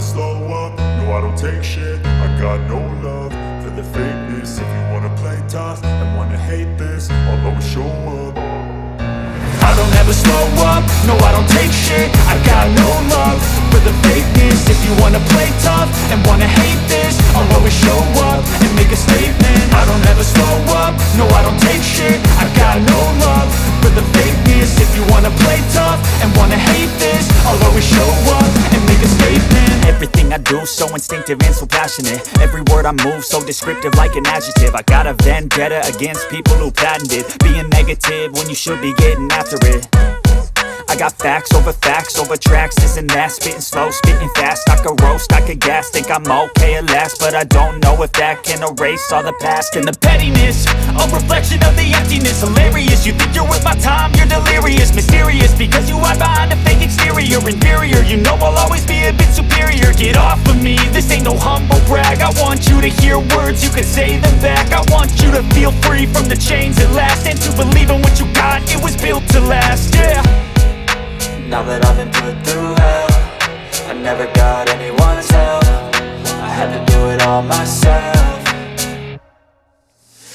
never slow up, no I don't take shit. I got no love for the fakeness. If you wanna play tough and wanna hate this, I'll always show up. I don't ever slow up, no I don't take shit. I got no love for the fakeness. If you wanna play tough and wanna hate this, I'll always show up and make a statement. I don't ever slow up, no I don't take shit. I got no love for the fakeness. If you wanna play tough and wanna hate this, I'll always show up and make a statement. Everything I do so instinctive and so passionate. Every word I move so descriptive like an adjective. I got a vendetta against people who patented being negative when you should be getting after it. I got facts over tracks, this and that. Spitting slow, spitting fast. I could roast, I could gas. Think I'm okay at last, but I don't know if that can erase all the past. And the pettiness, a reflection of the emptiness. Hilarious, you think you're worth my time, you're delirious. Mysterious, because you hide behind a fake exterior. Inferior, you know I'll always be a bit superior. Get off of me, this ain't no humble brag. I want you to hear words, you can say them back. I want you to feel free from the chains at last, and to believe in what you got, it was built to last, yeah. Now that I've been put through hell, I never got anyone's help. I had to do it all myself.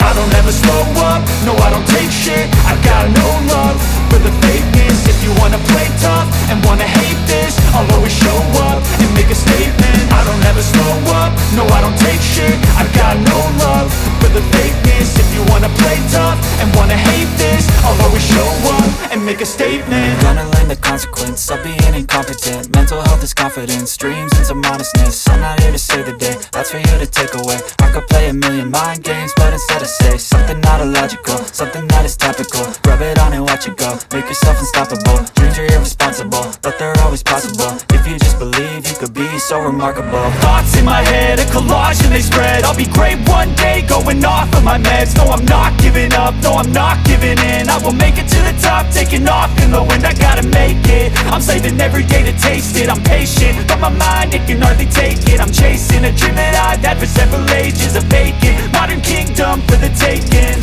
I don't ever slow up, no I don't take shit. I got no love for the fakeness. If you wanna play tough and wanna hate this, I'll always show up and make a statement. I don't ever slow up, no I don't take shit. I got no love for the fakeness. If you wanna play tough and wanna hate this, I'll always show up and make a statement. Gonna learn the consequence of being incompetent. Mental health is confidence, dreams and some modestness. I'm not here to save the day, that's for you to take away. I could play a million mind games, but instead I say something not illogical, something that is topical. Rub it on and watch it go, make yourself unstoppable. Dreams are irresponsible, but they're always possible. If you just believe, you could be so remarkable. Thoughts in my head, a collage and they spread. I'll be great one day, going off of my meds. No, I'm not giving up, no, I'm not giving in. I will make it to the top, taking off in the wind. I gotta make it, I'm saving every day to taste it. I'm patient, but my mind, it can hardly take it. I'm chasing a dream that I've had for several ages. A vacant, modern kingdom for the taking.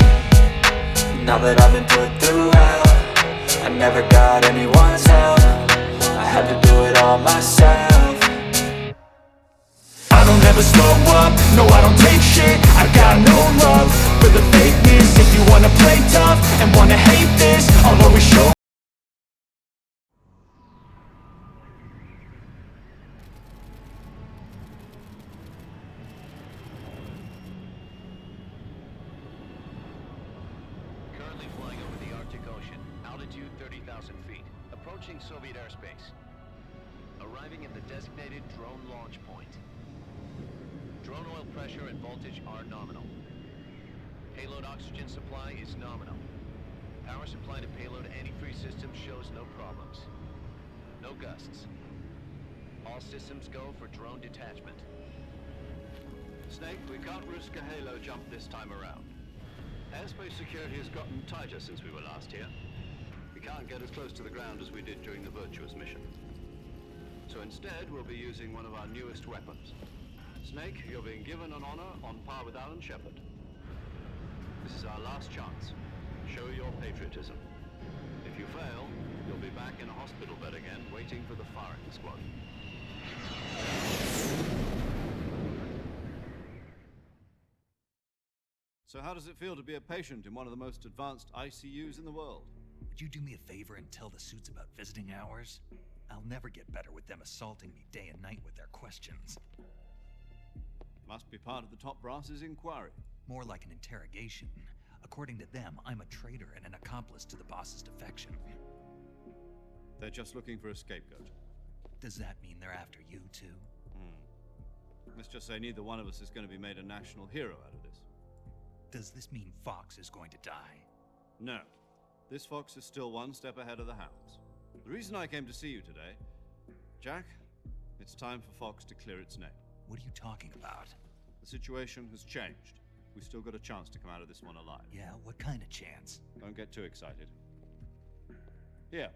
Now that I've been put through hell, I never got anyone's help. I had to do it all myself. I don't ever slow up, no I don't take shit. I got no love for the fakeness. If you wanna play tough and wanna hate this, I'll always show up. Currently flying over the Arctic Ocean, altitude 30,000 feet, approaching Soviet airspace. Arriving at the designated drone launch point. Drone oil pressure and voltage are nominal. Payload oxygen supply is nominal. Power supply to payload antifreeze system shows no problems. No gusts. All systems go for drone detachment. Snake, we can't risk a halo jump this time around. Airspace security has gotten tighter since we were last here. We can't get as close to the ground as we did during the Virtuous mission. So instead, we'll be using one of our newest weapons. Snake, you're being given an honor on par with Alan Shepard. This is our last chance. Show your patriotism. If you fail, you'll be back in a hospital bed again, waiting for the firing squad. So how does it feel to be a patient in one of the most advanced ICUs in the world? Would you do me a favor and tell the suits about visiting hours? I'll never get better with them assaulting me day and night with their questions. Must be part of the top brass's inquiry. More like an interrogation. According to them, I'm a traitor and an accomplice to the boss's defection. They're just looking for a scapegoat. Does that mean they're after you too? Let's just say neither one of us is going to be made a national hero out of this. Does this mean Fox is going to die? No. This fox is still one step ahead of the hounds. The reason I came to see you today, Jack, it's time for Fox to clear its name. What are you talking about? The situation has changed. We've still got a chance to come out of this one alive. Yeah, what kind of chance? Don't get too excited. Here,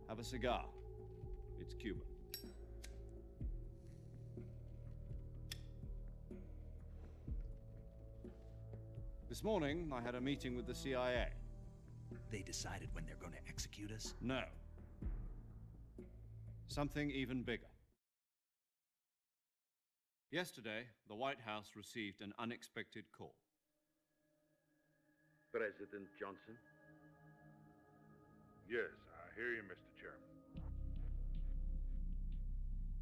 have a cigar. It's Cuban. This morning, I had a meeting with the CIA. They decided when they're going to execute us? No. Something even bigger. Yesterday, the White House received an unexpected call. President Johnson? Yes, I hear you, Mr. Chairman.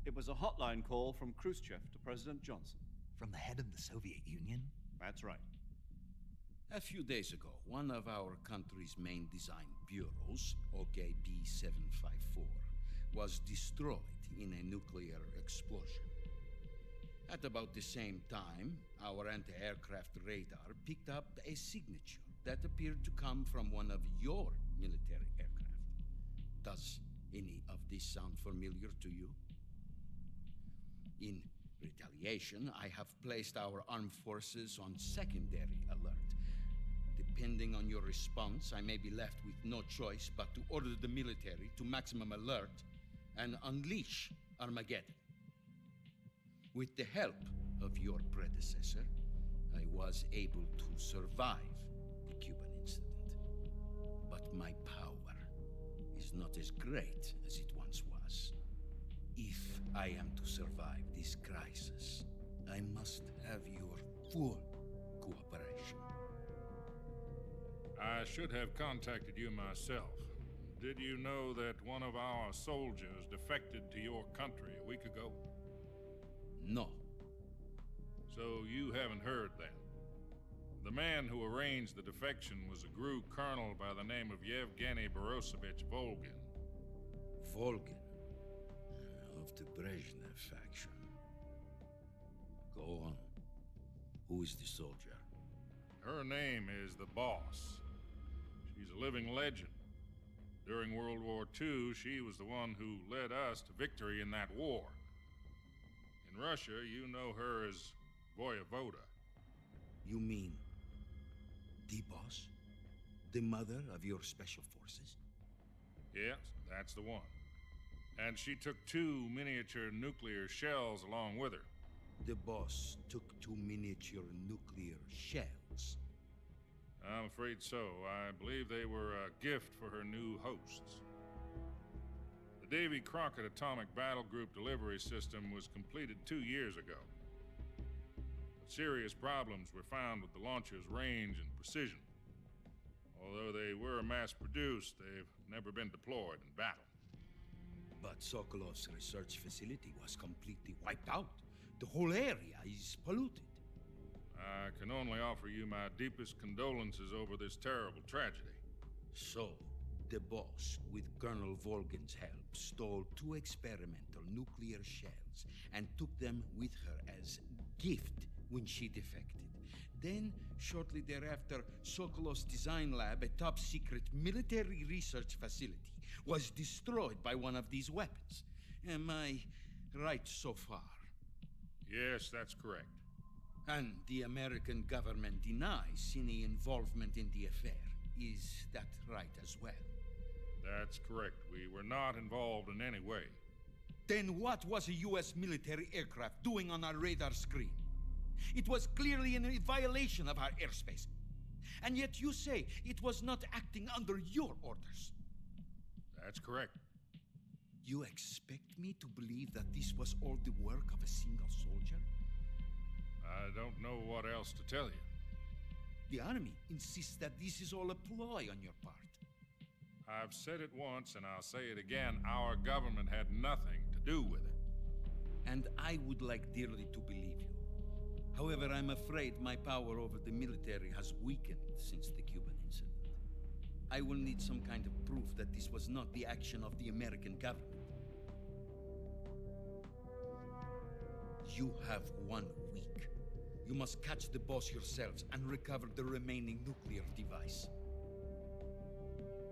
It was a hotline call from Khrushchev to President Johnson. From the head of the Soviet Union? That's right. A few days ago, one of our country's main design bureaus, OKB 754, was destroyed in a nuclear explosion. At about the same time, our anti-aircraft radar picked up a signature that appeared to come from one of your military aircraft. Does any of this sound familiar to you? In retaliation, I have placed our armed forces on secondary alert. Depending on your response, I may be left with no choice but to order the military to maximum alert and unleash Armageddon. With the help of your predecessor, I was able to survive the Cuban incident. But my power is not as great as it once was. If I am to survive this crisis, I must have your full cooperation. I should have contacted you myself. Did you know that one of our soldiers defected to your country a week ago? No. So you haven't heard then. The man who arranged the defection was a GRU colonel by the name of Yevgeny Borosovich Volgin. Volgin, of the Brezhnev faction. Go on. Who is the soldier? Her name is the Boss. She's a living legend. During World War II, she was the one who led us to victory in that war. In Russia, you know her as Voyevoda. You mean the Boss? The mother of your special forces? Yes, that's the one. And she took 2 miniature nuclear shells along with her. The Boss took 2 miniature nuclear shells. I'm afraid so. I believe they were a gift for her new hosts. The Davy Crockett Atomic Battle Group delivery system was completed 2 years ago. But serious problems were found with the launcher's range and precision. Although they were mass-produced, they've never been deployed in battle. But Sokolov's research facility was completely wiped out. The whole area is polluted. I can only offer you my deepest condolences over this terrible tragedy. So, the Boss, with Colonel Volgin's help, stole 2 experimental nuclear shells and took them with her as gift when she defected. Then, shortly thereafter, Sokolov's design lab, a top-secret military research facility, was destroyed by one of these weapons. Am I right so far? Yes, that's correct. And the American government denies any involvement in the affair. Is that right as well? That's correct. We were not involved in any way. Then what was a U.S. military aircraft doing on our radar screen? It was clearly in a violation of our airspace. And yet you say it was not acting under your orders. That's correct. You expect me to believe that this was all the work of a single soldier? I don't know what else to tell you. The army insists that this is all a ploy on your part. I've said it once and I'll say it again. Our government had nothing to do with it. And I would like dearly to believe you. However, I'm afraid my power over the military has weakened since the Cuban incident. I will need some kind of proof that this was not the action of the American government. You have 1 week. You must catch the Boss yourselves and recover the remaining nuclear device.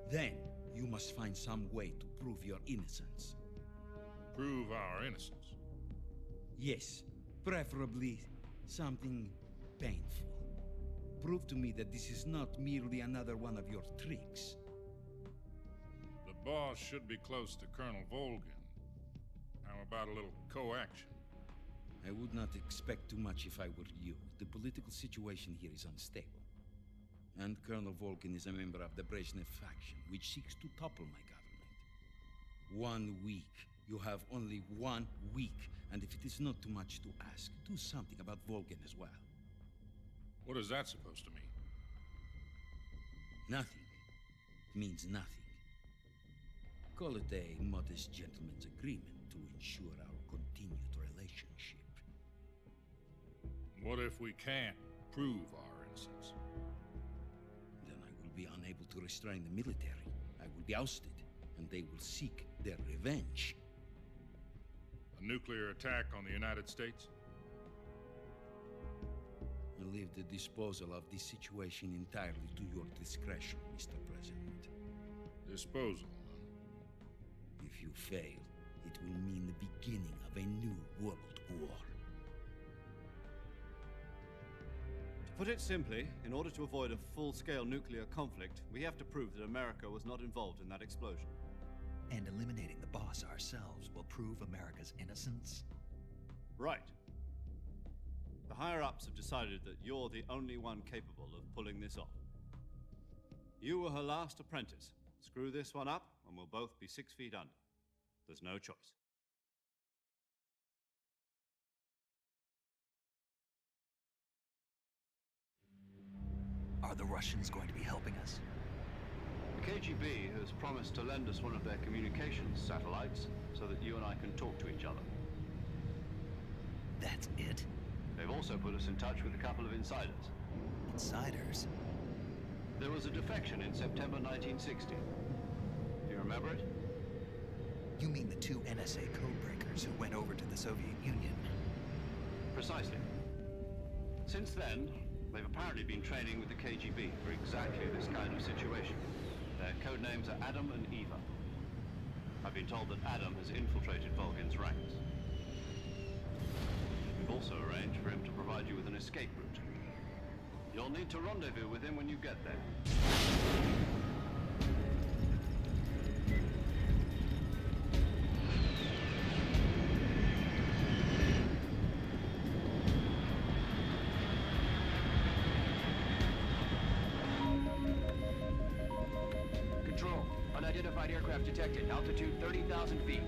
Then, you must find some way to prove your innocence. Prove our innocence. Yes, preferably something painful. Prove to me that this is not merely another one of your tricks. The Boss should be close to Colonel Volgin. How about a little co-action? I would not expect too much if I were you. The political situation here is unstable. And Colonel Volgin is a member of the Brezhnev faction, which seeks to topple my government. 1 week. You have only 1 week, And if it is not too much to ask, do something about Volgin as well. What is that supposed to mean? Nothing. It means nothing. Call it a modest gentleman's agreement to ensure our continued relationship. What if we can't prove our innocence? Then I will be unable to restrain the military. I will be ousted, and they will seek their revenge. A nuclear attack on the United States? I leave the disposal of this situation entirely to your discretion, Mr. President. Disposal? If you fail, it will mean the beginning of a new world war. To put it simply, in order to avoid a full-scale nuclear conflict, we have to prove that America was not involved in that explosion. And eliminating the boss ourselves will prove America's innocence? Right. The higher-ups have decided that you're the only one capable of pulling this off. You were her last apprentice. Screw this one up, and we'll both be 6 feet under. There's no choice. Are the Russians going to be helping us? The KGB has promised to lend us one of their communications satellites so that you and I can talk to each other. That's it? They've also put us in touch with a couple of insiders. Insiders? There was a defection in September 1960. Do you remember it? You mean the two NSA codebreakers who went over to the Soviet Union? Precisely. Since then, they've apparently been training with the KGB for exactly this kind of situation. Their code names are Adam and Eva. I've been told that Adam has infiltrated Volgin's ranks. We've also arranged for him to provide you with an escape route. You'll need to rendezvous with him when you get there. Control, unidentified aircraft detected. Altitude 30,000 feet.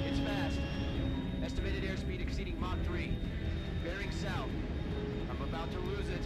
It's fast. Estimated airspeed exceeding Mach 3. Bearing south. I'm about to lose it.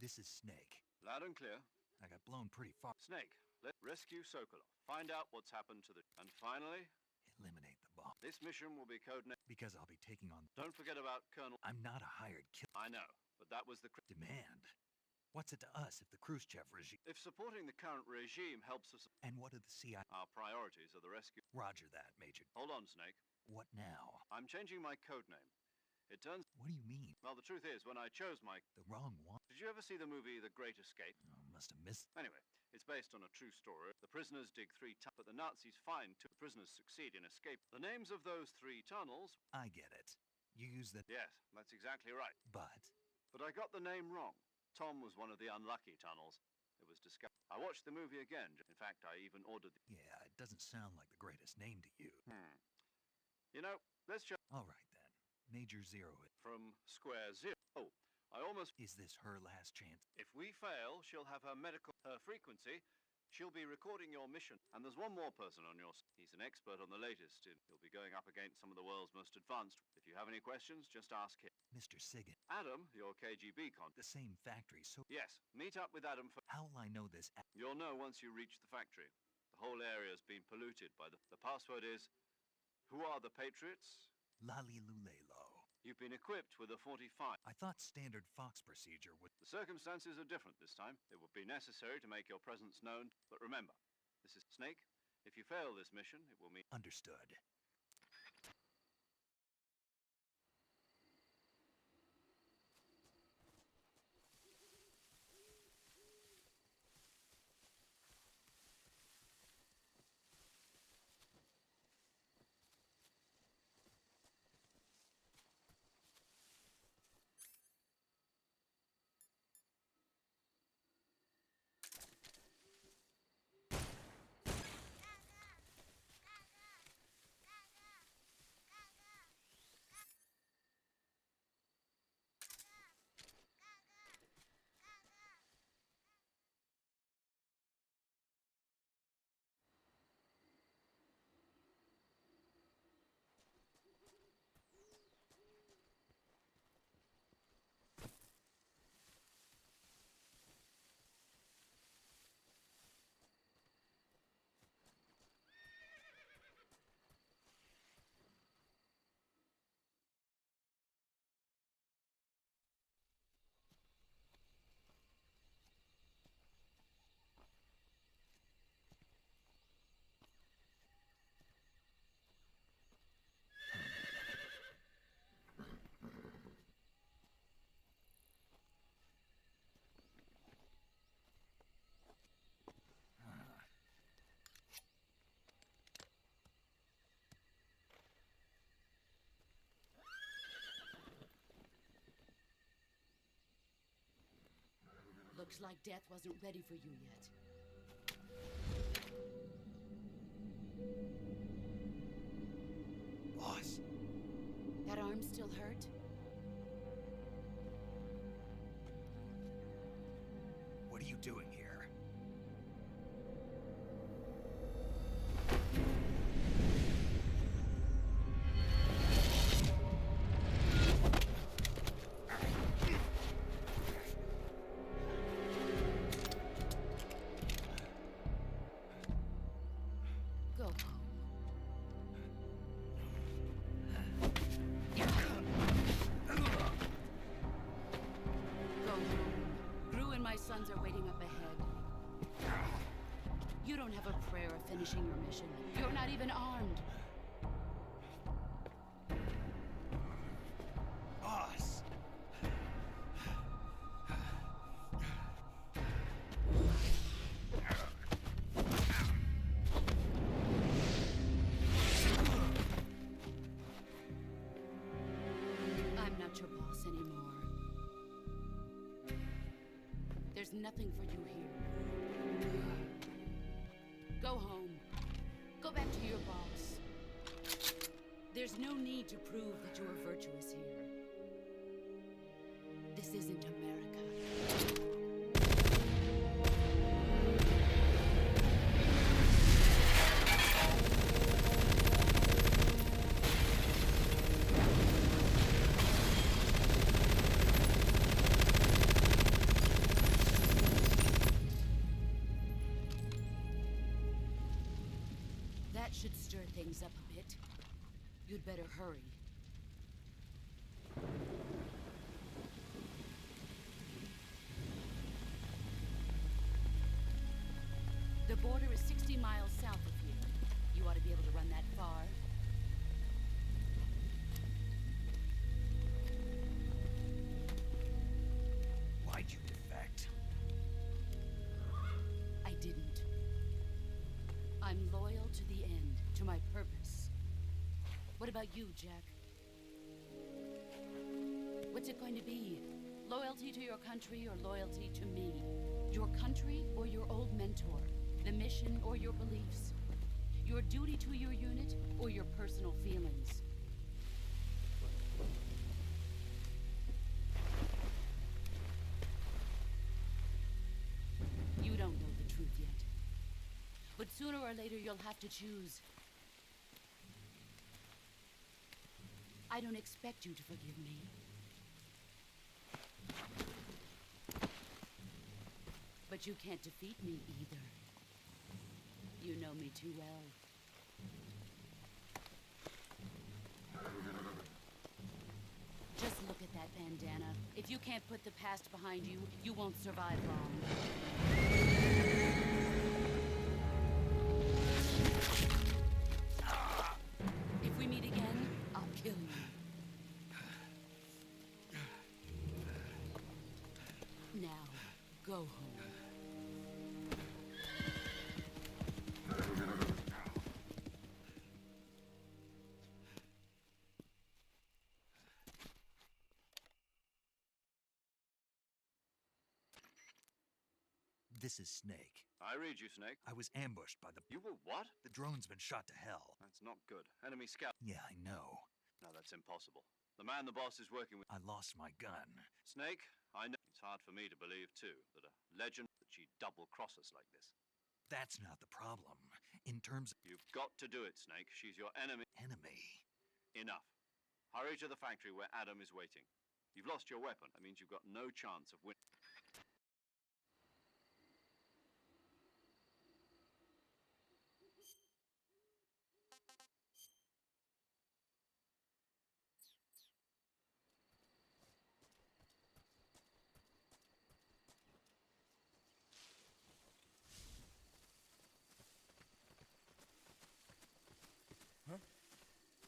This is Snake. Loud and clear. I got blown pretty far. Snake, let's rescue Sokolov. Find out what's happened to the... And finally, Eliminate the bomb. this mission will be codenamed... Because I'll be taking on... Don't forget about Colonel... I'm not a hired killer. I know, but that was the... Demand. What's it to us if the Khrushchev regime... If supporting the current regime helps us... And what do the CIA... Our priorities are the rescue... Roger that, Major. Hold on, Snake. What now? I'm changing my codename. It turns... What do you mean? Well, the truth is, when I chose my... The wrong one? Did you ever see the movie The Great Escape? Oh, must have missed... Anyway, it's based on a true story. The prisoners dig 3 tunnels, but the Nazis find 2 prisoners succeed in escape. The names of those 3 tunnels... I get it. You use the... Yes, that's exactly right. But... But I got the name wrong. Tom was one of the unlucky tunnels. It was discovered. I watched the movie again. In fact, I even ordered the... Yeah, it doesn't sound like the greatest name to you. You know, let's just... All right then. Major Zero it. From Square Zero. Oh, I almost... Is this her last chance? If we fail, she'll have her frequency. She'll be recording your mission. And there's one more person on your... He's an expert on the latest. He'll be going up against some of the world's most advanced. If you have any questions, just ask him. Mr. Sigan. Adam, your KGB con... The same factory, so... Yes, meet up with Adam for... How will I know this? You'll know once you reach the factory. The whole area's been polluted by the... The password is... Who are the Patriots? Lalilulelo. You've been equipped with a 45. I thought standard Fox procedure would... The circumstances are different this time. It would be necessary to make your presence known. But remember, this is Snake. If you fail this mission, it will mean... Understood. Looks like death wasn't ready for you yet. Boss. That arm still hurt? What are you doing here? Sons are waiting up ahead. You don't have a prayer of finishing your mission. You're not even armed. Boss! I'm not your boss anymore. There's nothing for you here. Go home. Go back to your boss. There's no need to prove that you are virtuous here. This isn't America. That should stir things up a bit. You'd better hurry. The border is 60 miles south of here. You ought to be able to run that far. Why'd you defect? I didn't. I'm loyal to the end, to my purpose. What about you, Jack? What's it going to be? Loyalty to your country or loyalty to me? Your country or your old mentor? The mission or your beliefs? Your duty to your unit or your personal feelings? Sooner or later, you'll have to choose. I don't expect you to forgive me. But you can't defeat me either. You know me too well. Just look at that bandana. If you can't put the past behind you, you won't survive long. If we meet again, I'll kill you. Now, go home. This is Snake. I read you, Snake. I was ambushed by the... You were what? The drone's been shot to hell. That's not good. Enemy scout. Yeah, I know. No, that's impossible. The man the boss is working with... I lost my gun. Snake, I know. It's hard for me to believe, too, that a legend... that she'd double-cross us like this. That's not the problem. In terms of... You've got to do it, Snake. She's your enemy. Enemy? Enough. Hurry to the factory where Adam is waiting. You've lost your weapon. That means you've got no chance of winning.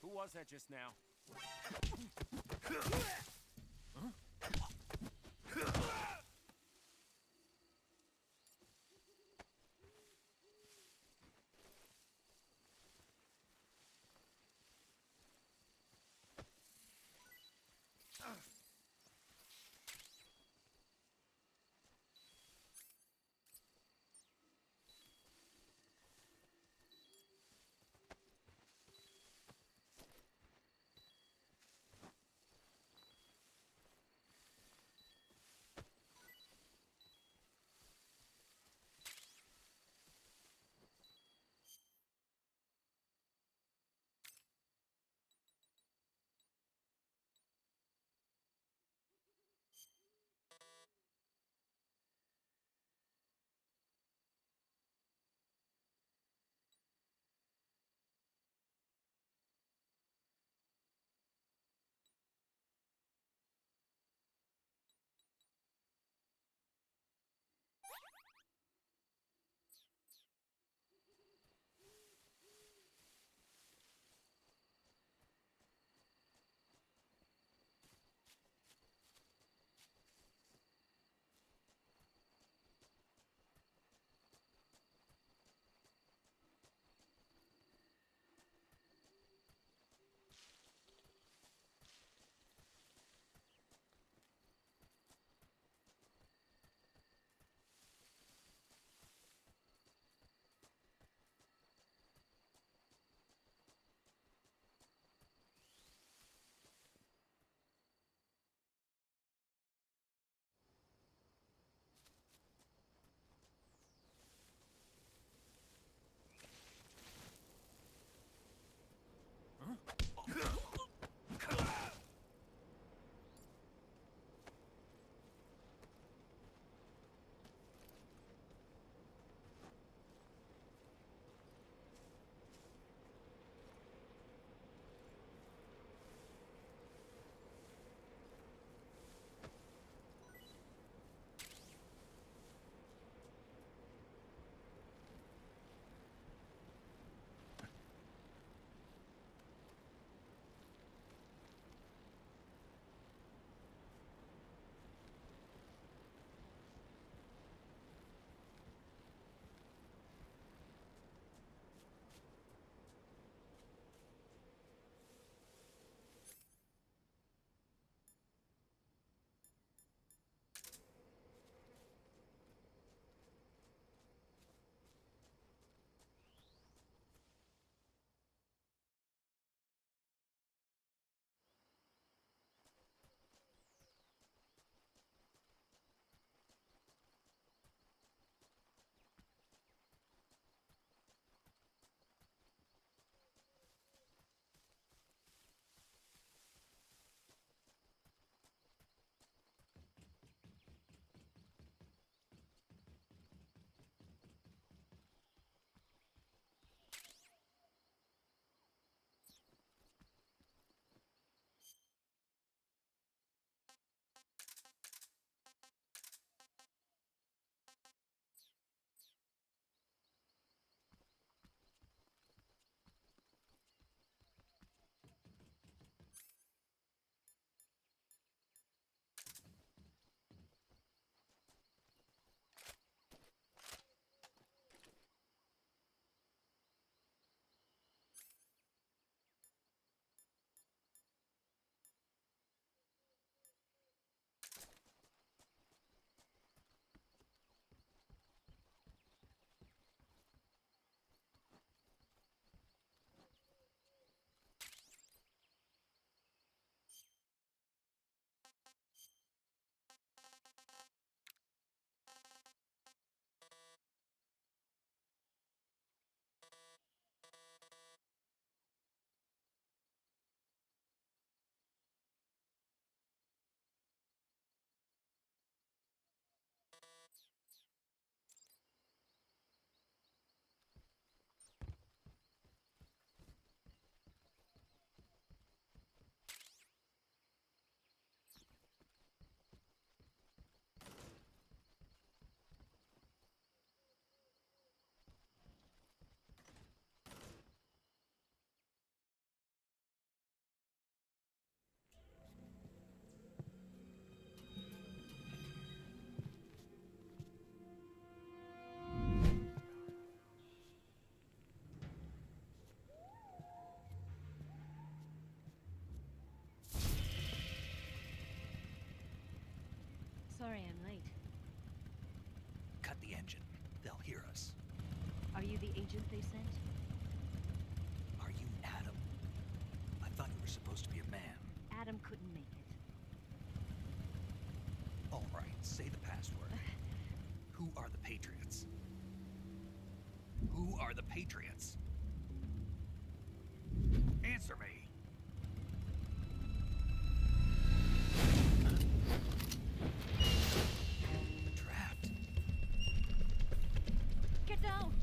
Who was that just now? Sorry I'm late. Cut the engine. They'll hear us. Are you the agent they sent? Are you Adam? I thought you were supposed to be a man. Adam couldn't make it. All right, say the password. Who are the Patriots? Who are the Patriots? Answer me! Trapped. Get down!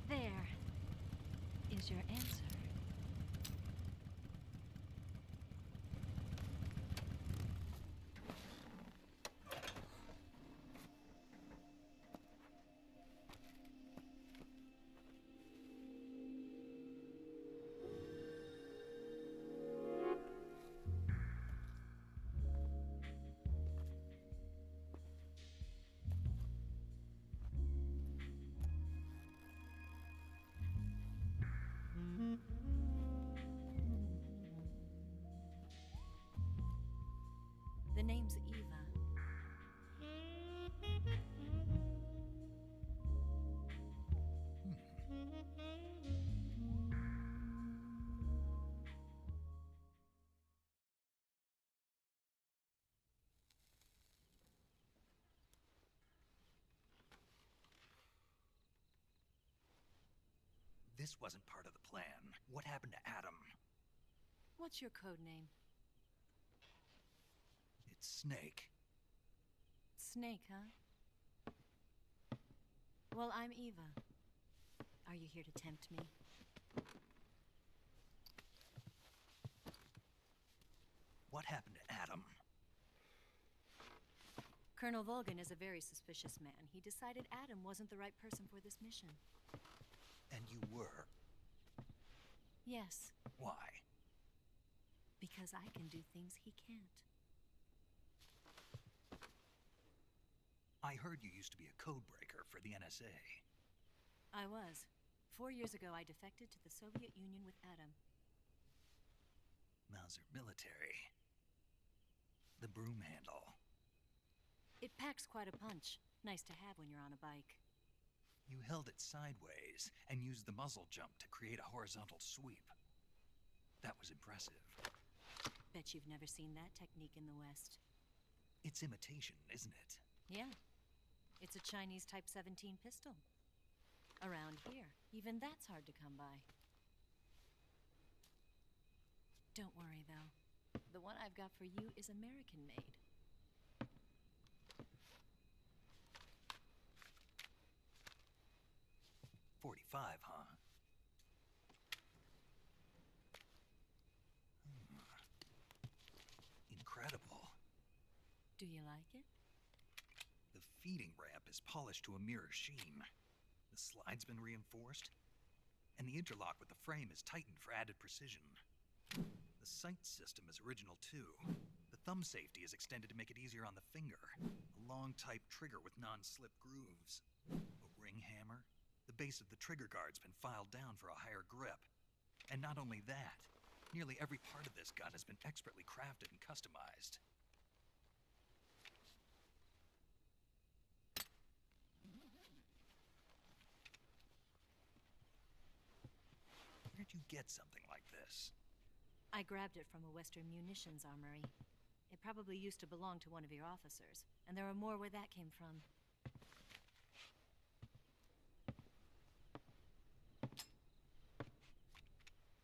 There is your answer. The name's Eva. This wasn't part of the plan. What happened to Adam? What's your code name? It's Snake. Snake, huh? Well, I'm Eva. Are you here to tempt me? What happened to Adam? Colonel Volgin is a very suspicious man. He decided Adam wasn't the right person for this mission. And you were? Yes, Why? because I can do things he can't. I heard you used to be a code breaker for the NSA. I was. 4 years ago, I defected to the Soviet Union with Adam. Mauser military. The broom handle. It packs quite a punch. Nice to have when you're on a bike. You held it sideways and used the muzzle jump to create a horizontal sweep. That was impressive. Bet you've never seen that technique in the West. It's imitation, isn't it? Yeah. It's a Chinese Type 17 pistol. Around here, even that's hard to come by. Don't worry, though. The one I've got for you is American-made. .45, huh? Incredible. Do you like it? The feeding ramp is polished to a mirror sheen. The slide's been reinforced, and the interlock with the frame is tightened for added precision. The sight system is original too. The thumb safety is extended to make it easier on the finger. A long type trigger with non-slip grooves. A ring hammer. The base of the trigger guard's been filed down for a higher grip. And not only that, nearly every part of this gun has been expertly crafted and customized. Where'd you get something like this? I grabbed it from a Western munitions armory. It probably used to belong to one of your officers, and there are more where that came from.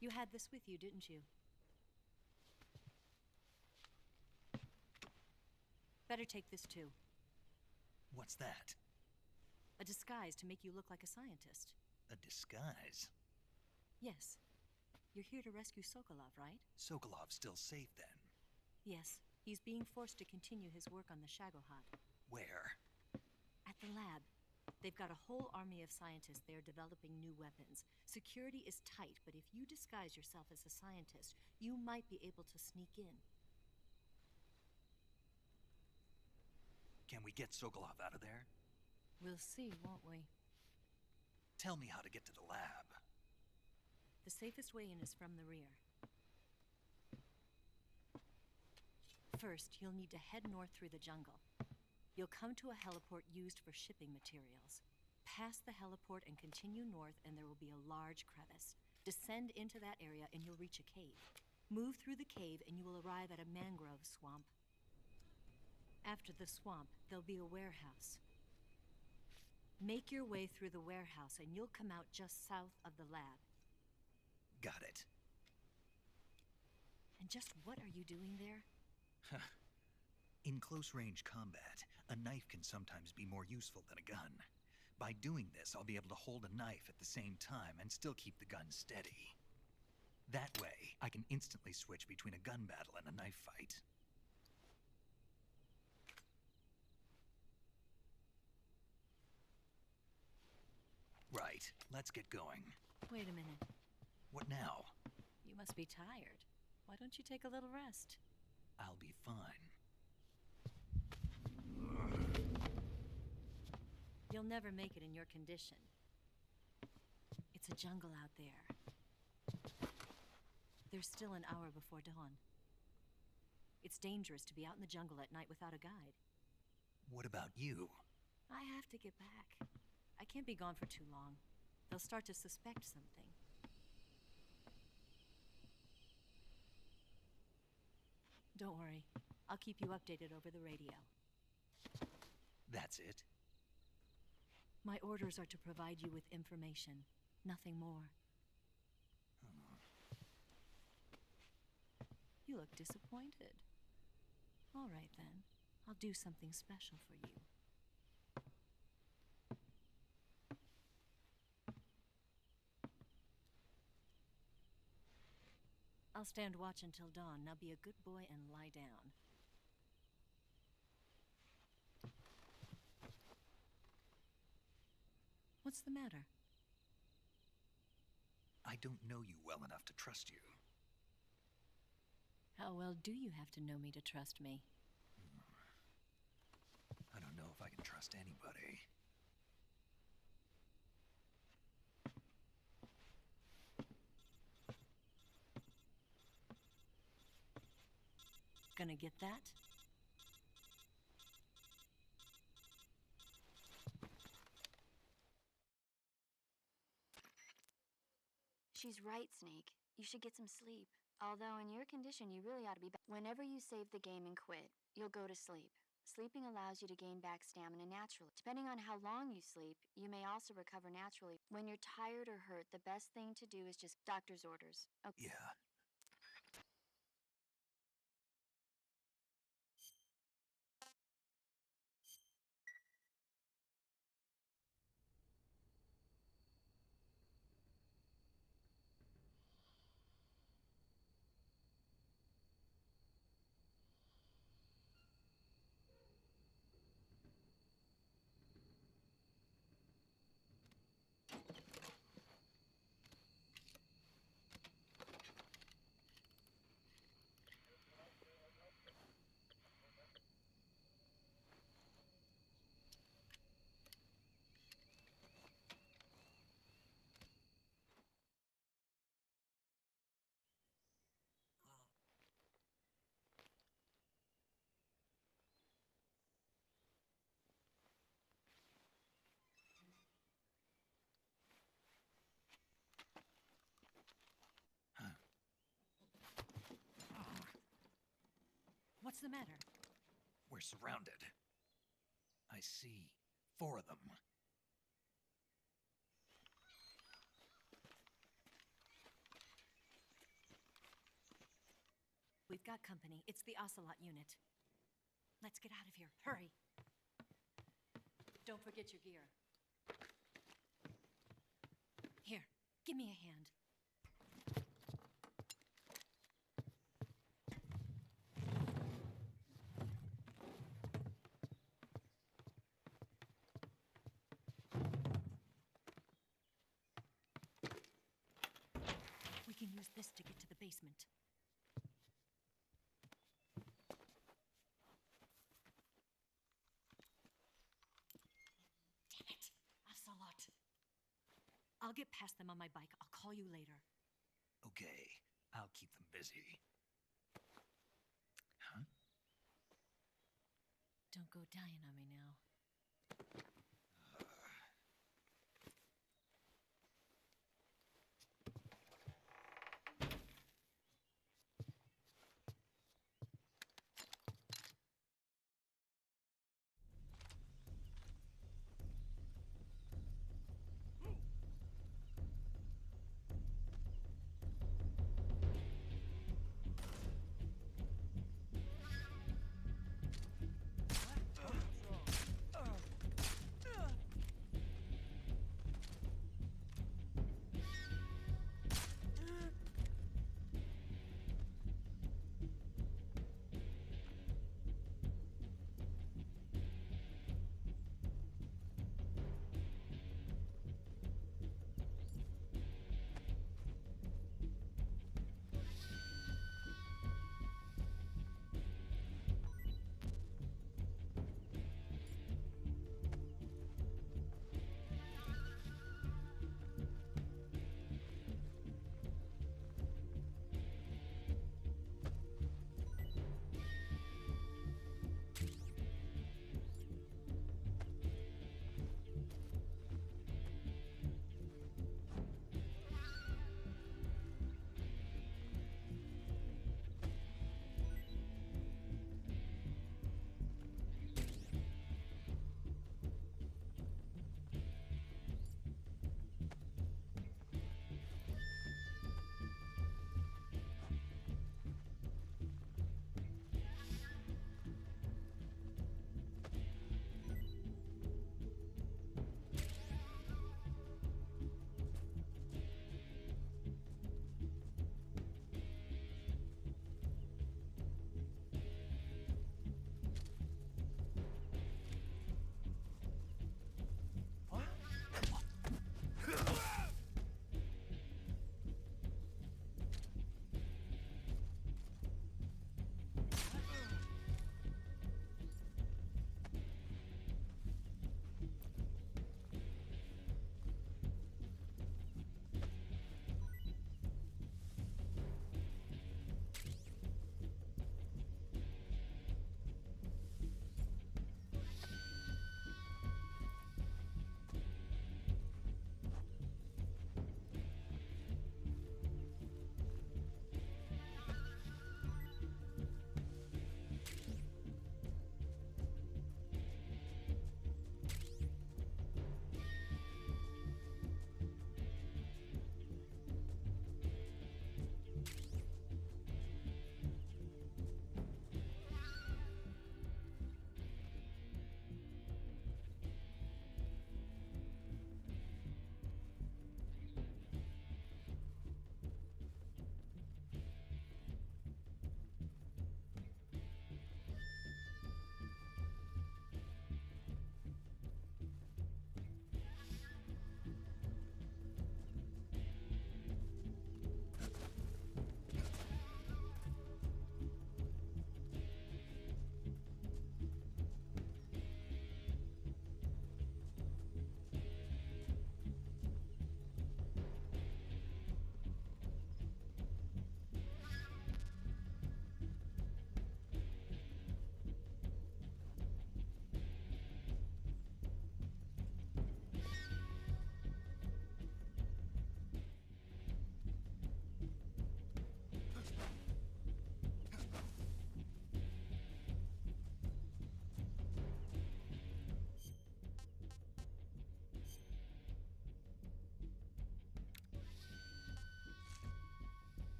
You had this with you, didn't you? Better take this too. What's that? A disguise to make you look like a scientist. A disguise? Yes. You're here to rescue Sokolov, right? Sokolov's still safe then? Yes. He's being forced to continue his work on the Shagohod. Where? At the lab. They've got a whole army of scientists there developing new weapons. Security is tight, but if you disguise yourself as a scientist, you might be able to sneak in. Can we get Sokolov out of there? We'll see, won't we? Tell me how to get to the lab. The safest way in is from the rear. First, you'll need to head north through the jungle. You'll come to a heliport used for shipping materials. Pass the heliport and continue north, and there will be a large crevice. Descend into that area, and you'll reach a cave. Move through the cave, and you will arrive at a mangrove swamp. After the swamp, there'll be a warehouse. Make your way through the warehouse, and you'll come out just south of the lab. Got it. And just what are you doing there? In close-range combat, a knife can sometimes be more useful than a gun. By doing this, I'll be able to hold a knife at the same time and still keep the gun steady. That way, I can instantly switch between a gun battle and a knife fight. Right, let's get going. Wait a minute. What now? You must be tired. Why don't you take a little rest? I'll be fine. You'll never make it in your condition. It's a jungle out there. There's still an hour before dawn. It's dangerous to be out in the jungle at night without a guide. What about you? I have to get back. I can't be gone for too long. They'll start to suspect something. Don't worry. I'll keep you updated over the radio. That's it? My orders are to provide you with information, nothing more. You look disappointed. All right then. I'll do something special for you. I'll stand watch until dawn. Now be a good boy and lie down. What's the matter? I don't know you well enough to trust you. How well do you have to know me to trust me? I don't know if I can trust anybody. Gonna get that? She's right, Snake. You should get some sleep. Although in your condition, you really ought to be back. Whenever you save the game and quit, you'll go to sleep. Sleeping allows you to gain back stamina naturally. Depending on how long you sleep, you may also recover naturally. When you're tired or hurt, the best thing to do is just doctor's orders. Okay. Yeah. What's the matter? We're surrounded. I see 4 of them. We've got company. It's the Ocelot unit. Let's get out of here. Hurry. Don't forget your gear. Here, give me a hand. basement. Damn it! Ocelot! I'll get past them on my bike. I'll call you later. Okay, I'll keep them busy. Huh? Don't go dying on me now.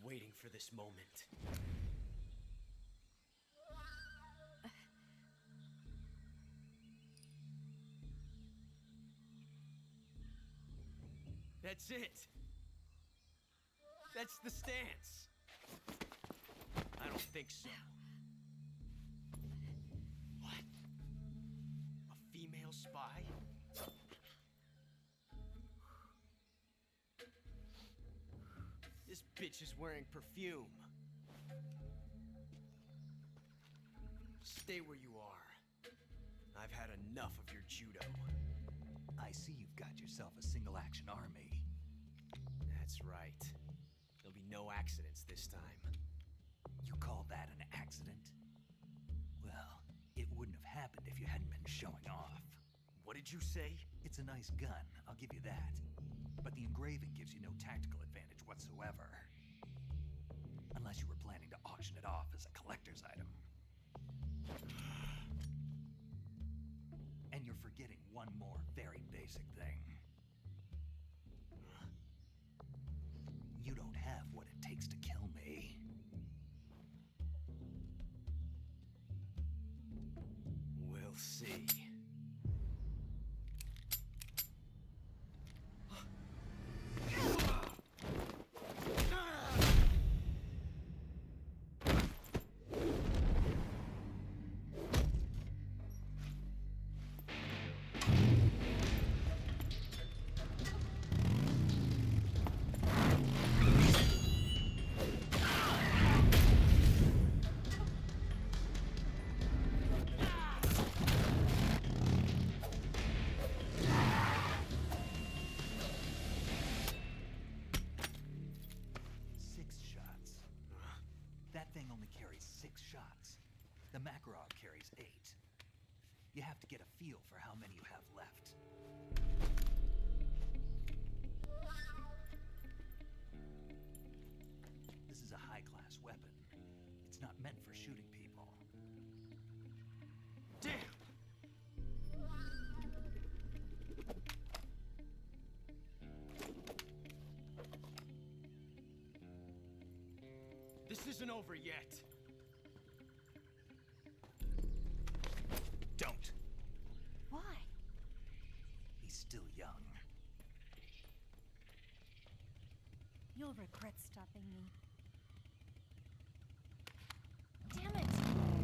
waiting for this moment. That's it. That's the stance. I don't think so. What? A female spy? This bitch is wearing perfume. Stay where you are. I've had enough of your judo. I see you've got yourself a single-action army. That's right. There'll be no accidents this time. You call that an accident? Well, it wouldn't have happened if you hadn't been showing off. What did you say? It's a nice gun, I'll give you that. But the engraving gives you no tactical advantage whatsoever. Unless you were planning to auction it off as a collector's item. And you're forgetting one more very basic thing. You don't have what it takes to kill me. We'll see. That thing only carries 6 shots. The Makarov carries 8. You have to get a feel for how many you have left. This is a high-class weapon. It's not meant for shooting people. Damn! This isn't over yet. Don't. Why? He's still young. You'll regret stopping me. Damn it!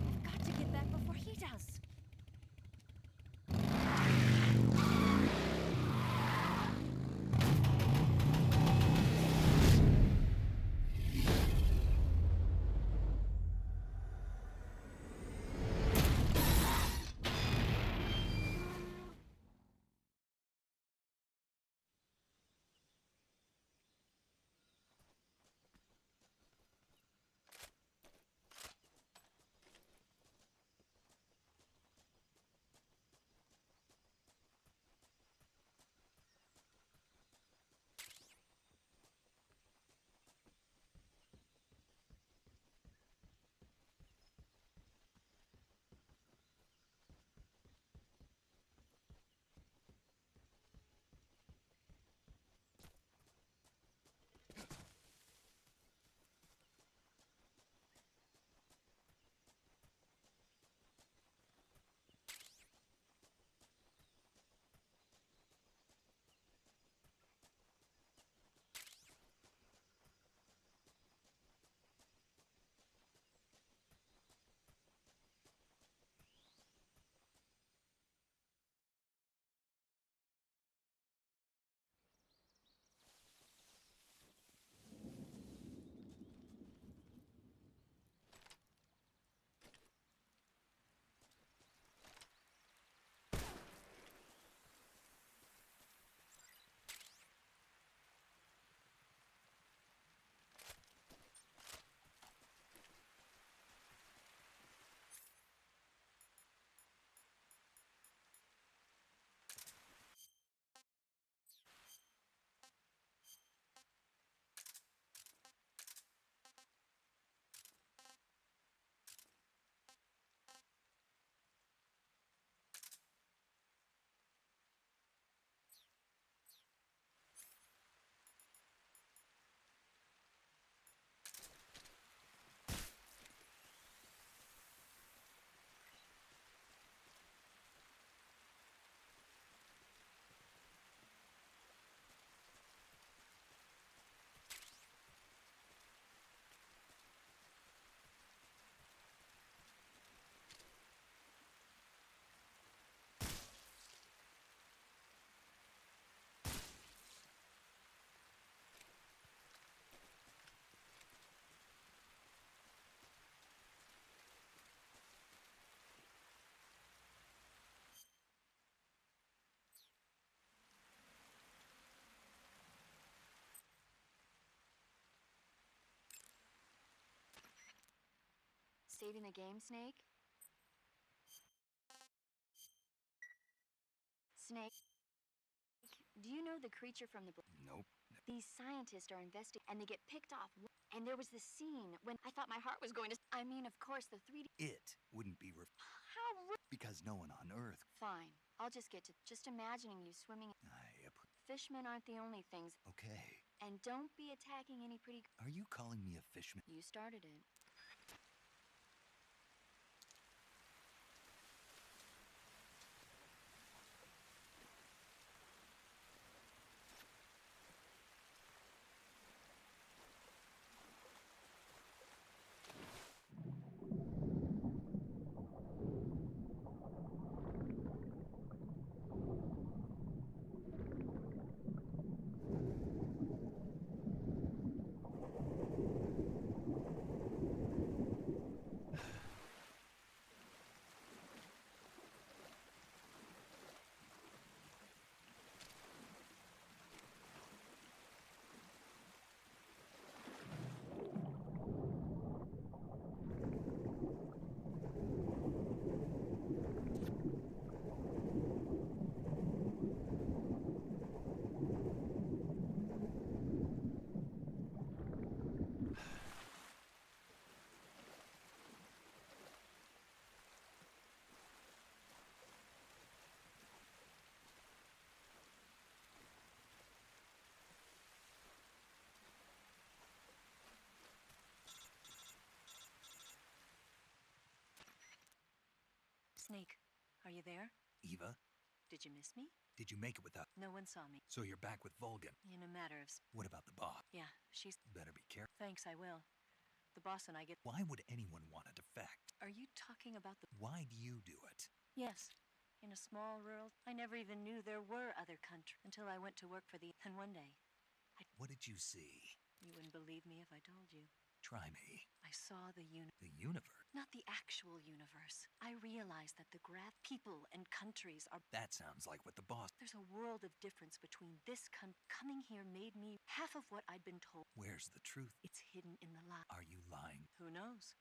I've got to get back before he does. saving the game, Snake? Snake, do you know the creature from the... Nope. These scientists are investigating, and they get picked off. And there was this scene when I thought my heart was going to... I mean, of course, the 3D... It wouldn't be How because no one on Earth... Fine. I'll just get to just imagining you swimming... Fishmen aren't the only things... Okay. And don't be attacking any pretty... Are you calling me a fishman? You started it. Snake, are you there? Eva, Did you miss me? did you make it without... No one saw me. So you're back with Volgan. In a matter of... What about the boss? Yeah, she's... Better be careful. Thanks, I will. The boss and I get... Why would anyone want to defect? Are you talking about the... Why do you do it? Yes. In a small rural... I never even knew there were other countries until I went to work for the... And one day... What did you see? You wouldn't believe me if I told you. Try me. I saw the The universe? Not the actual universe. I realized that the people and countries are... That sounds like what the boss... There's a world of difference between this coming here made me half of what I'd been told. Where's the truth? It's hidden in the lie. Are you lying? Who knows?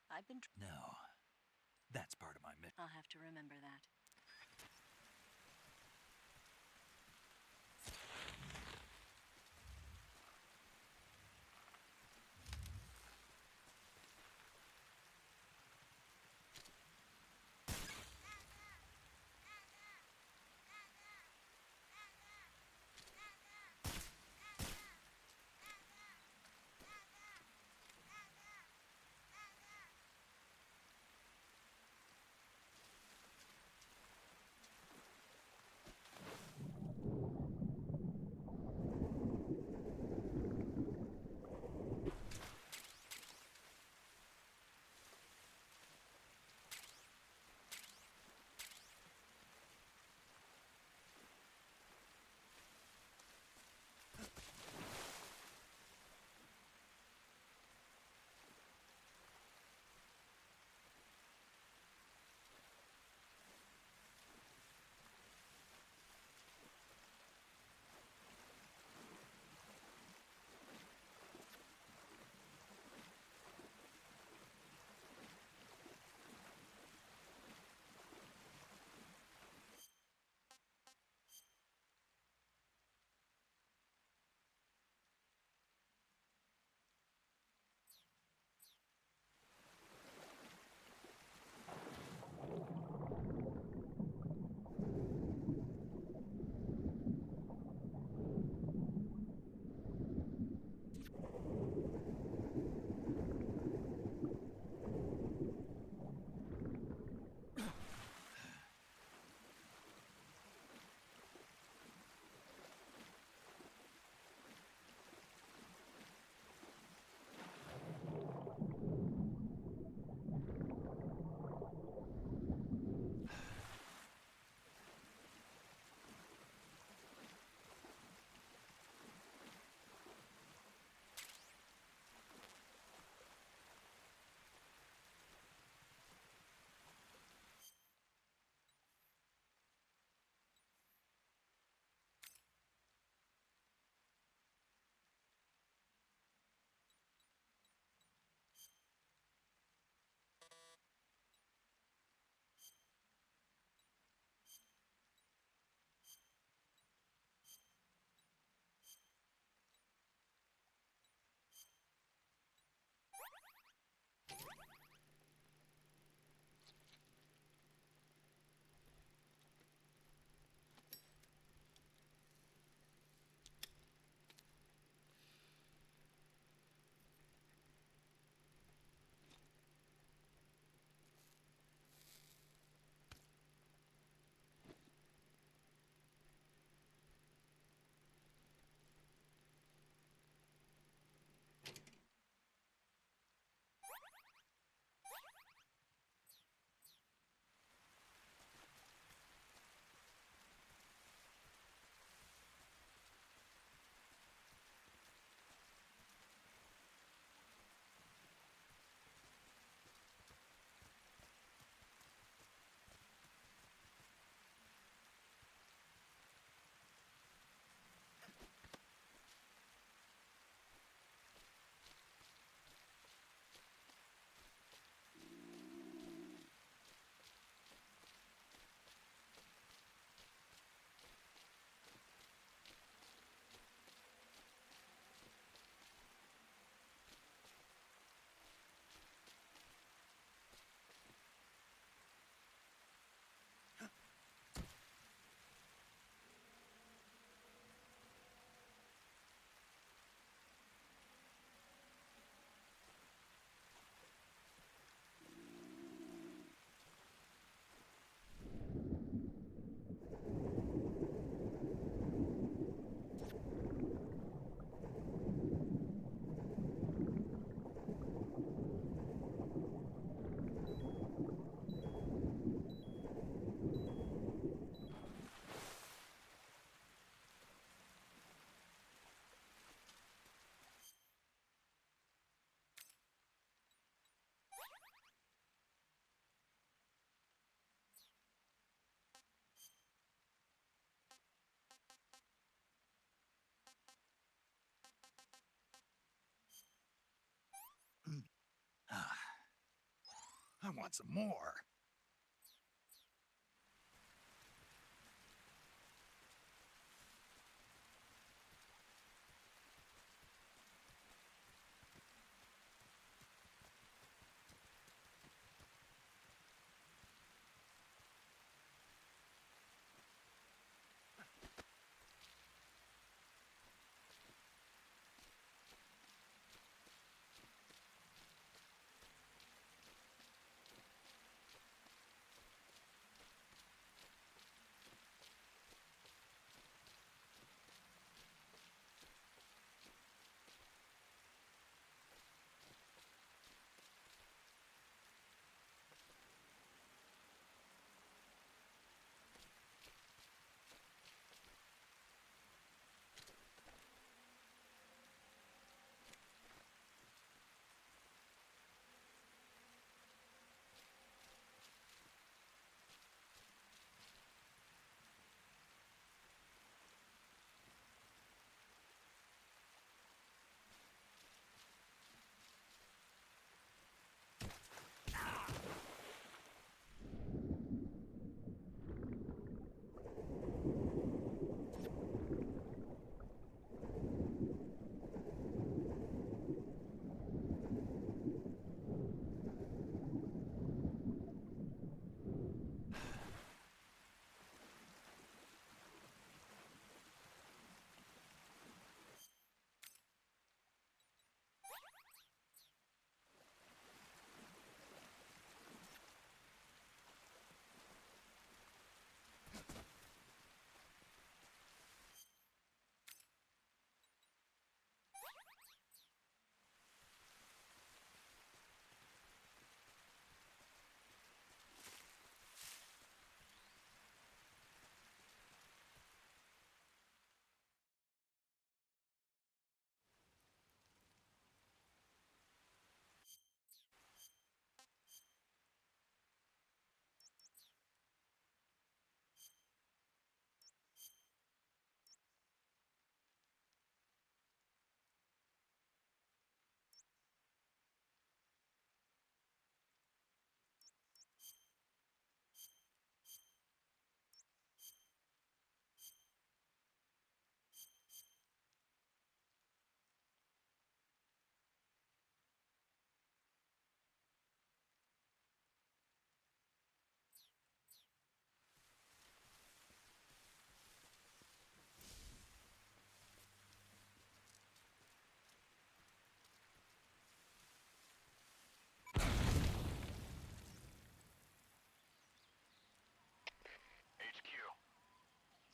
I've been... No. That's part of my mission. I'll have to remember that. want some more.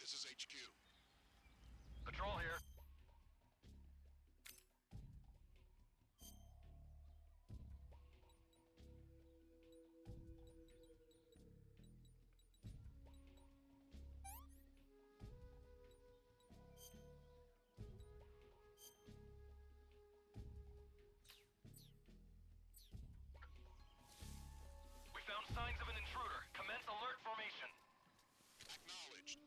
This is HQ. Patrol here. We found signs of an intruder. Commence alert formation. Acknowledged.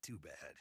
too bad.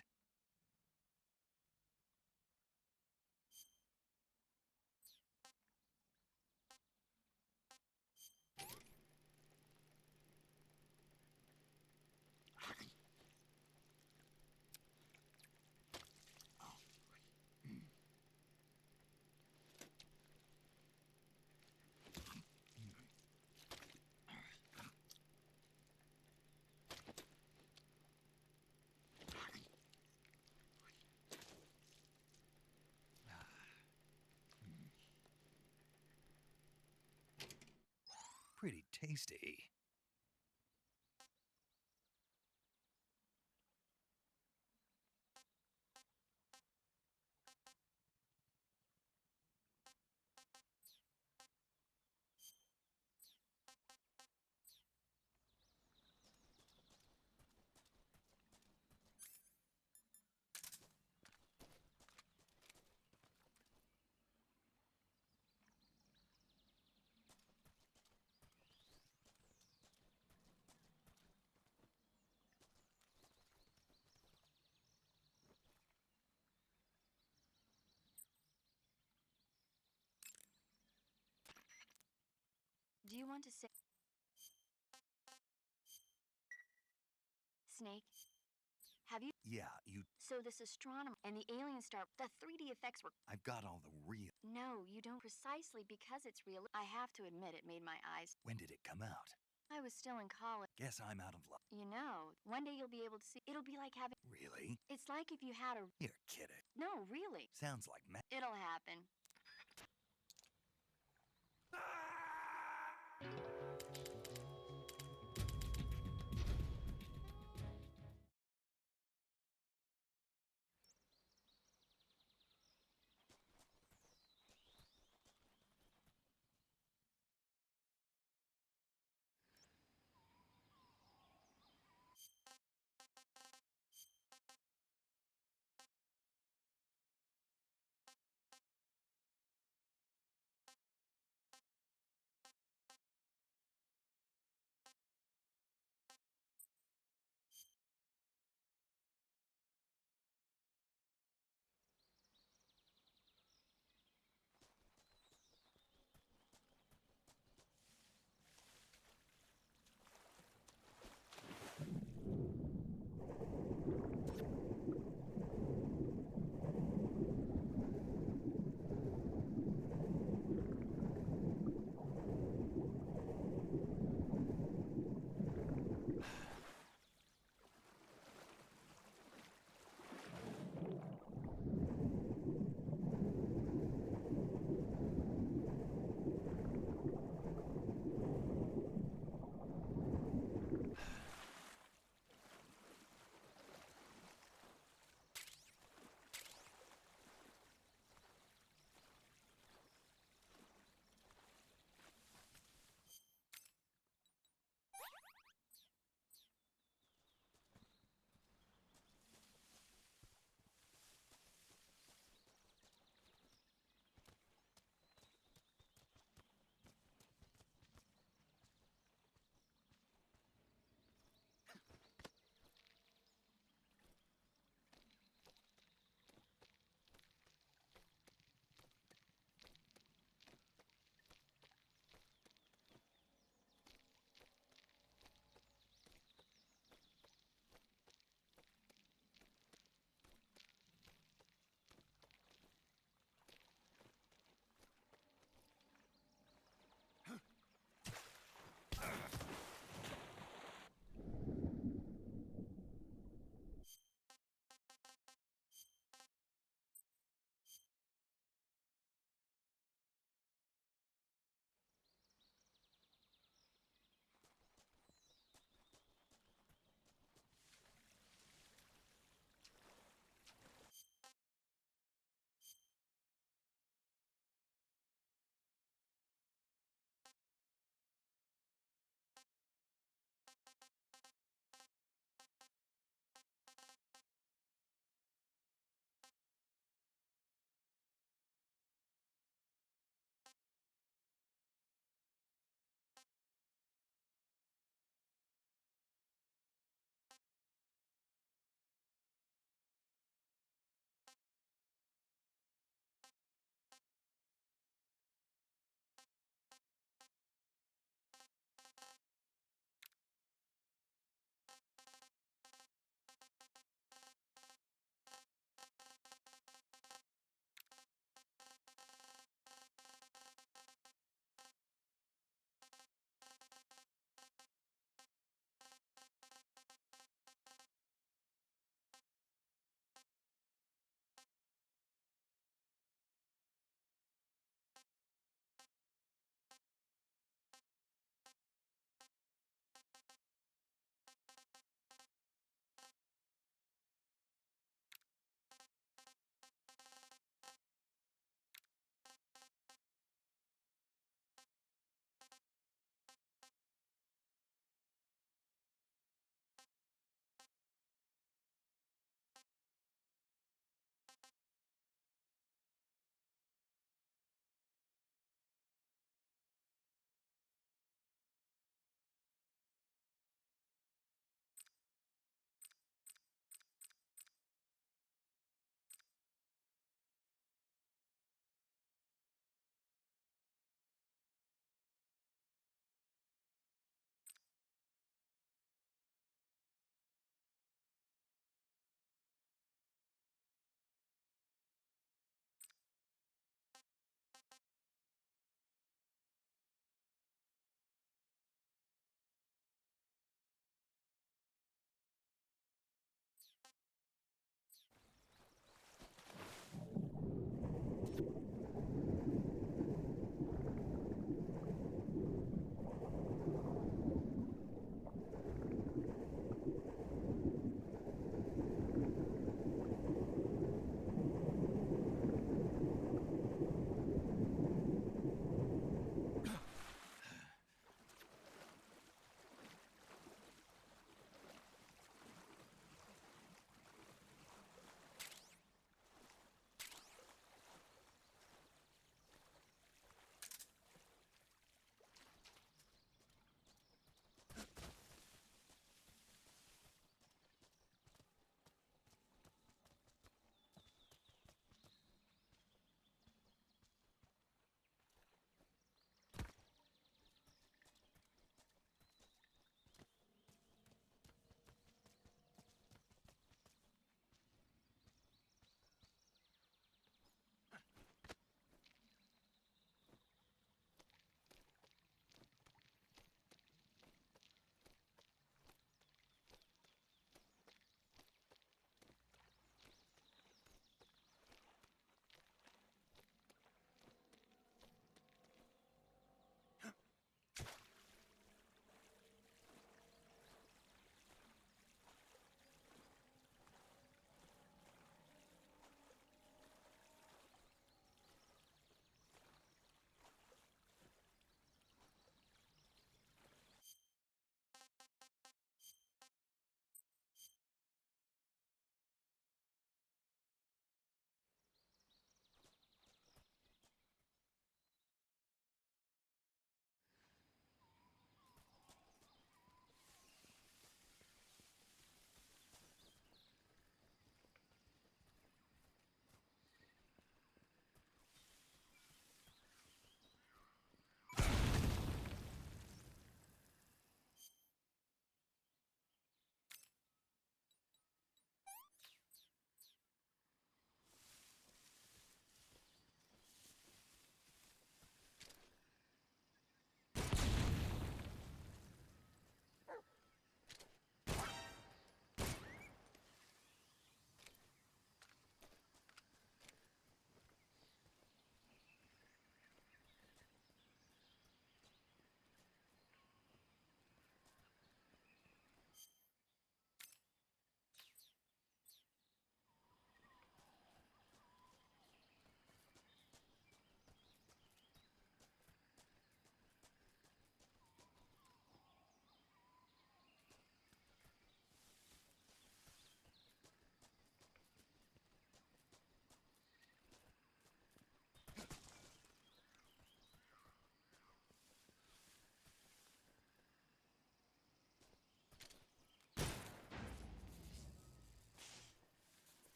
Pretty tasty. Do you want to say... Snake? Have you... Yeah, you... So this astronomer and the alien star, the 3D effects were... I've got all the real... No, you don't. Precisely because it's real. I have to admit it made my eyes... When did it come out? I was still in college. Guess I'm out of luck. You know, one day you'll be able to see... It'll be like having... Really? It's like if you had a... You're kidding. No, really. Sounds like It'll happen.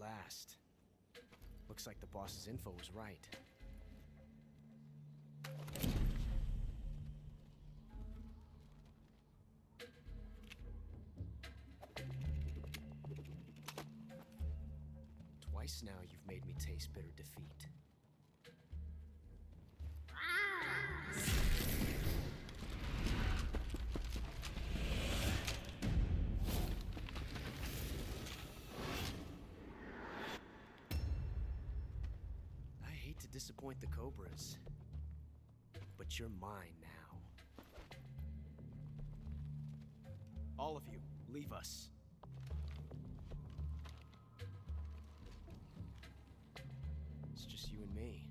last. Looks like the boss's info was right. Twice now you've made me taste bitter defeat. I hate to disappoint the Cobras, but you're mine now. All of you, leave us. It's just you and me.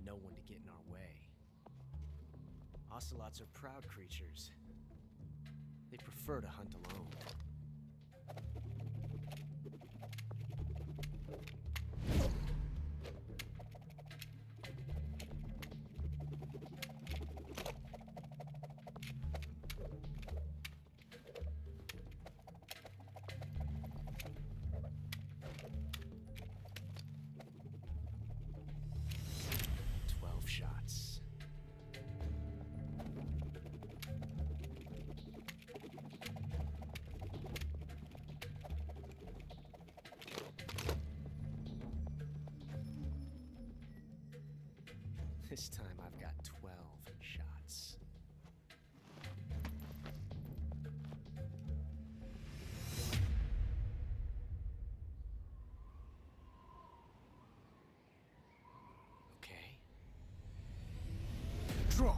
No one to get in our way. Ocelots are proud creatures. They prefer to hunt alone. Shots. This time I've got 12 shots. Okay. Draw!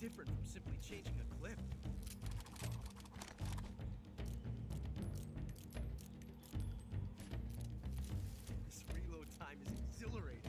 Different from simply changing a clip. This reload time is exhilarating.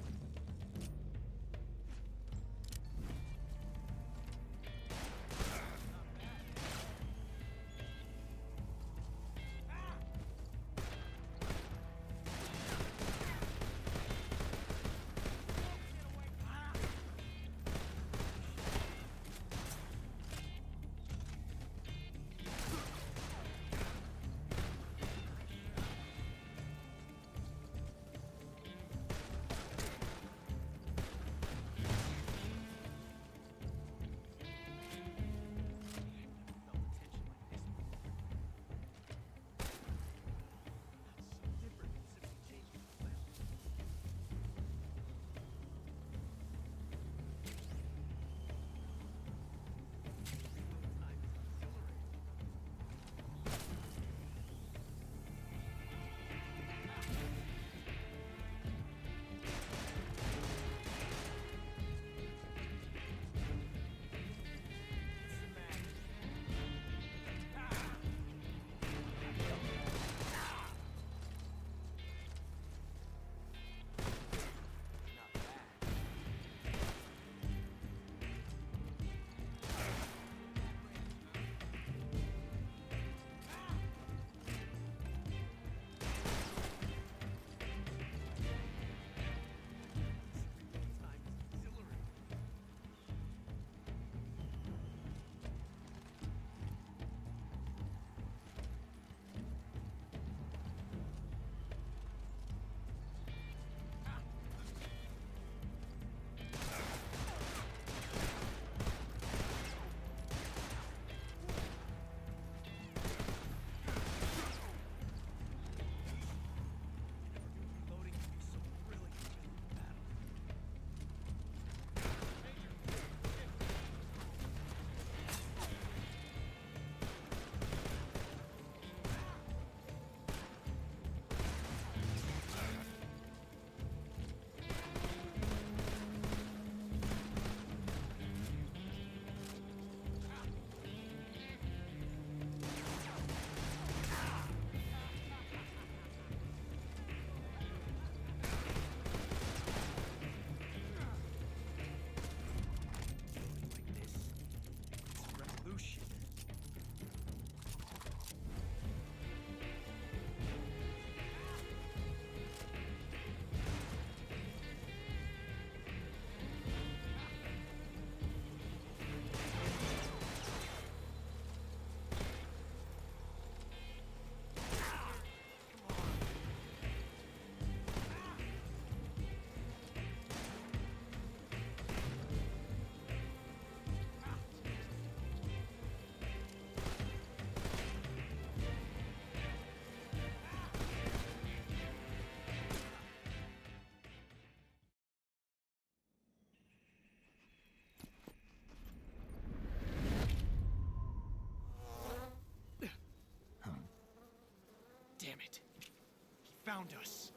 found us.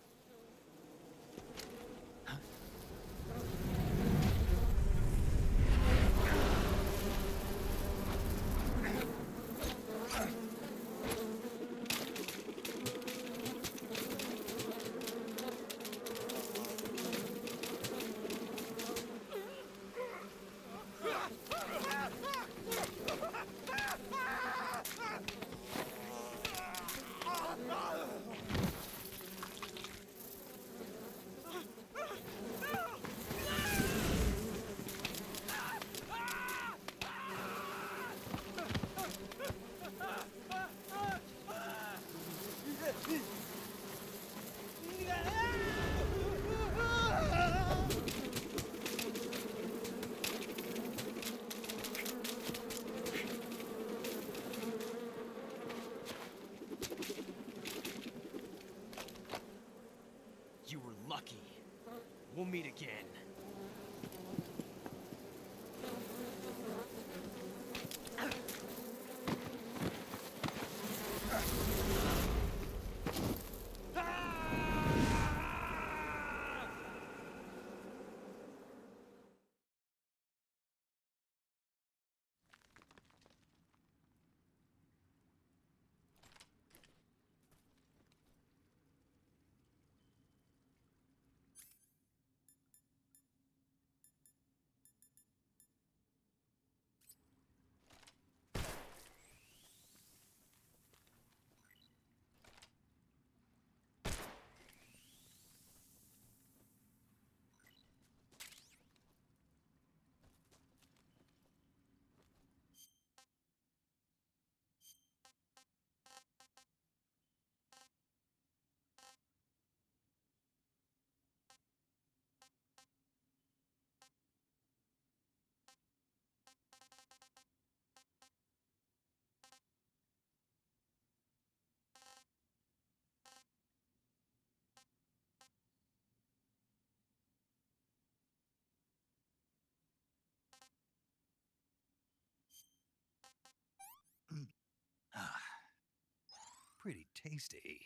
You were lucky. We'll meet again. Pretty tasty.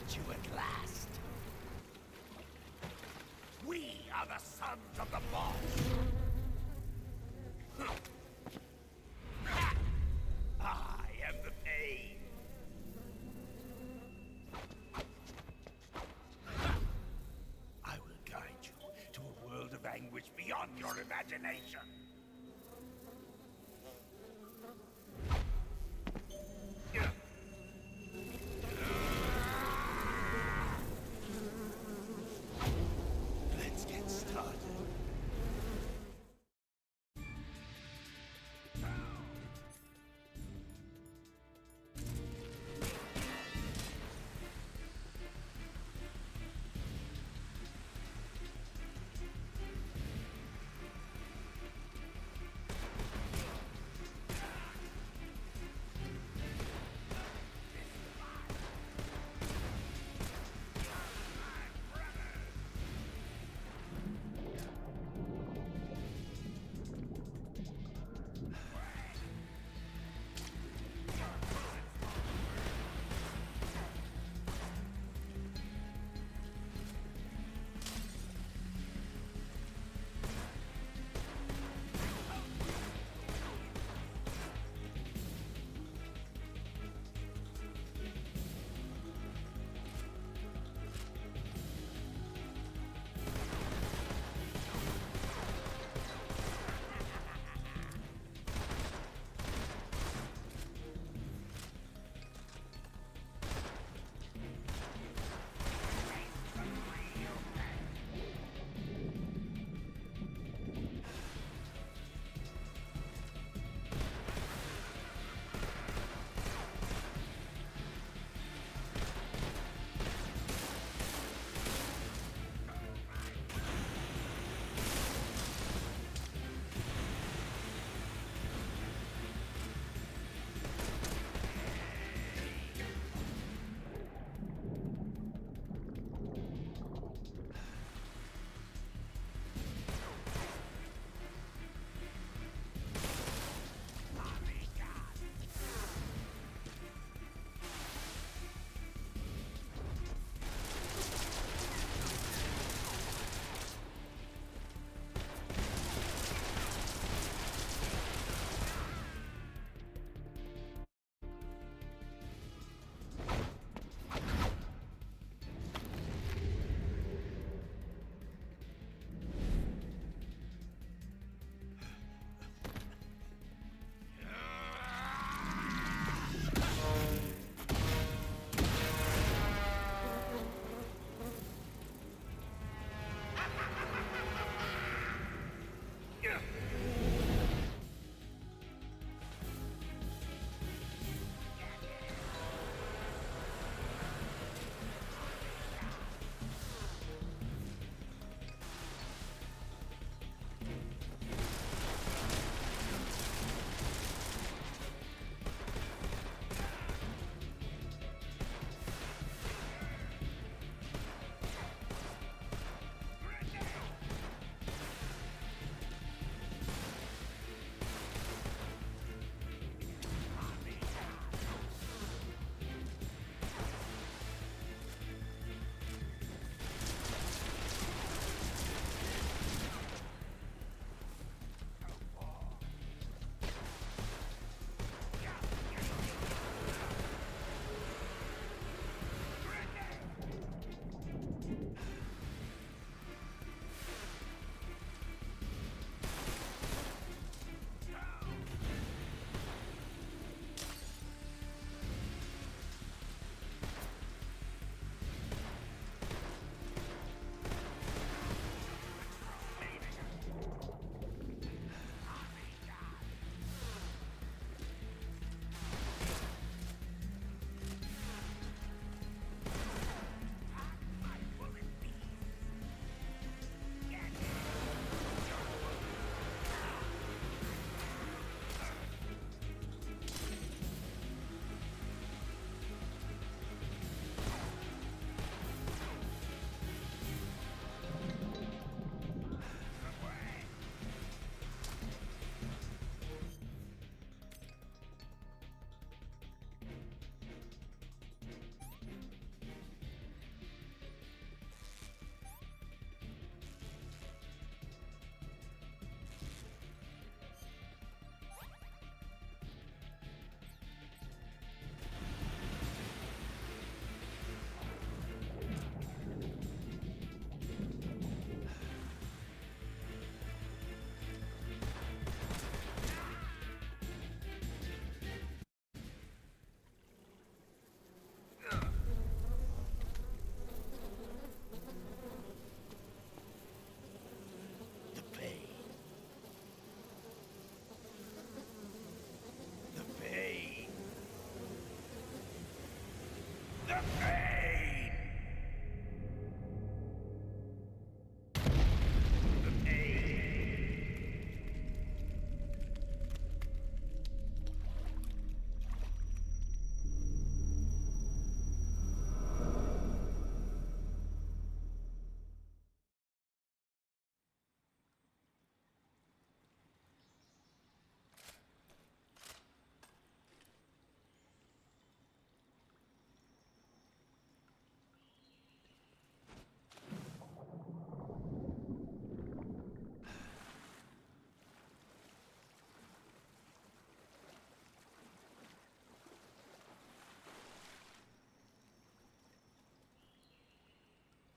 find you at last. We are the sons of the boss. I am the pain. I will guide you to a world of anguish beyond your imagination.